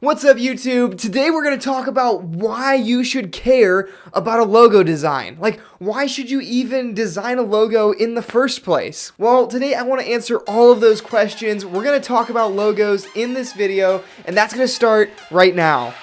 What's up, YouTube? Today we're going to talk about why you should care about a logo design. Like, why should you even design a logo in the first place? Well, today I want to answer all of those questions. We're going to talk about logos in this video, and that's going to start right now.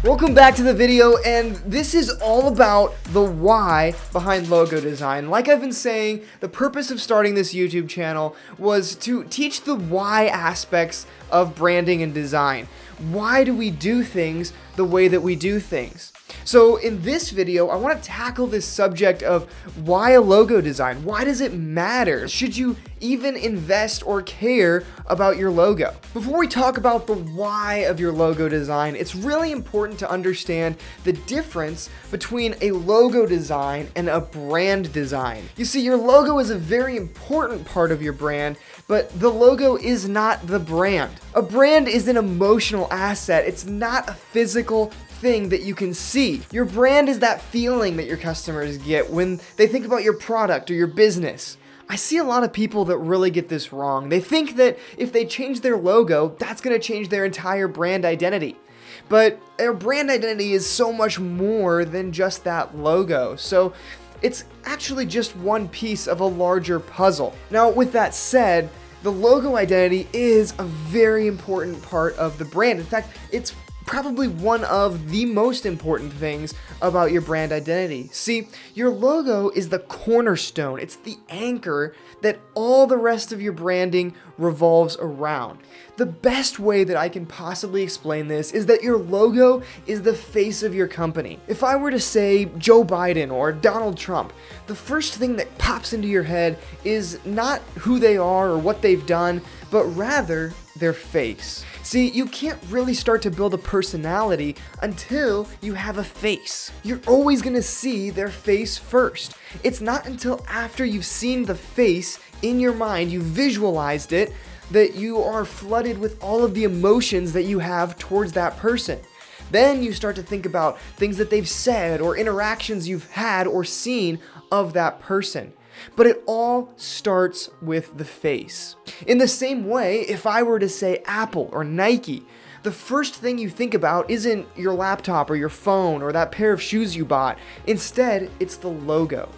Welcome back to the video, and this is all about the why behind logo design. Like I've been saying, the purpose of starting this YouTube channel was to teach the why aspects of branding and design. Why do we do things the way that we do things? So in this video, I want to tackle this subject of why a logo design. Why does it matter? Should you even invest or care about your logo? Before we talk about the why of your logo design, it's really important to understand the difference between a logo design and a brand design. You see, your logo is a very important part of your brand, but the logo is not the brand. A brand is an emotional asset. It's not a physical thing that you can see. Your brand is that feeling that your customers get when they think about your product or your business. I see a lot of people that really get this wrong. They think that if they change their logo, that's going to change their entire brand identity. But their brand identity is so much more than just that logo. So it's actually just one piece of a larger puzzle. Now, with that said, the logo identity is a very important part of the brand. In fact, it's probably one of the most important things about your brand identity. See, your logo is the cornerstone. It's the anchor that all the rest of your branding revolves around. The best way that I can possibly explain this is that your logo is the face of your company. If I were to say Joe Biden or Donald Trump, the first thing that pops into your head is not who they are or what they've done, but rather their face. See, you can't really start to build a personality until you have a face. You're always gonna see their face first. It's not until after you've seen the face in your mind, you visualized it, that you are flooded with all of the emotions that you have towards that person. Then you start to think about things that they've said or interactions you've had or seen of that person. But it all starts with the face. In the same way, if I were to say Apple or Nike, the first thing you think about isn't your laptop or your phone or that pair of shoes you bought. Instead, it's the logo.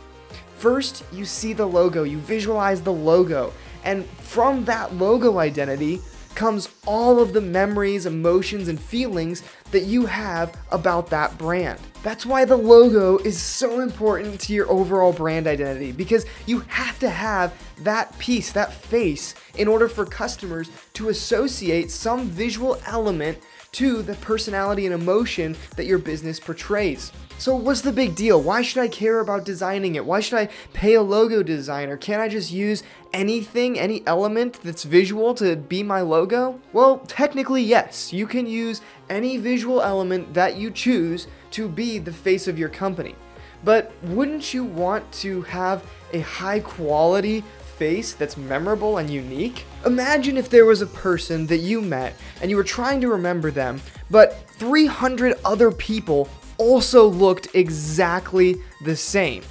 First, you see the logo, you visualize the logo, and from that logo identity comes all of the memories, emotions, and feelings that you have about that brand. That's why the logo is so important to your overall brand identity, because you have to have that piece, that face, in order for customers to associate some visual element to the personality and emotion that your business portrays. So what's the big deal? Why should I care about designing it? Why should I pay a logo designer? Can't I just use anything, any element that's visual to be my logo? Well, technically yes. You can use any visual element that you choose to be the face of your company. But wouldn't you want to have a high quality face that's memorable and unique? Imagine if there was a person that you met and you were trying to remember them, but 300 other people also looked exactly the same.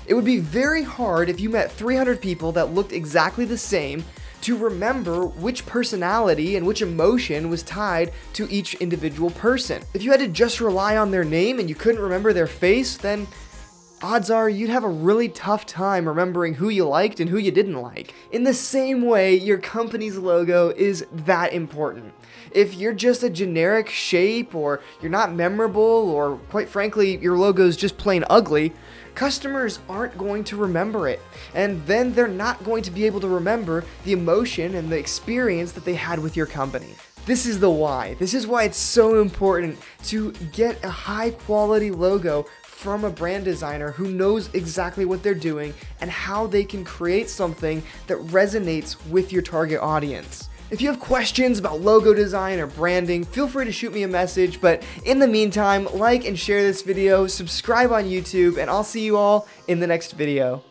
It would be very hard if you met 300 people that looked exactly the same to remember which personality and which emotion was tied to each individual person. If you had to just rely on their name and you couldn't remember their face, then odds are you'd have a really tough time remembering who you liked and who you didn't like. In the same way, your company's logo is that important. If you're just a generic shape, or you're not memorable, or quite frankly, your logo's just plain ugly, customers aren't going to remember it. And then they're not going to be able to remember the emotion and the experience that they had with your company. This is the why. This is why it's so important to get a high quality logo from a brand designer who knows exactly what they're doing and how they can create something that resonates with your target audience. If you have questions about logo design or branding, feel free to shoot me a message, but in the meantime, like and share this video, subscribe on YouTube, and I'll see you all in the next video.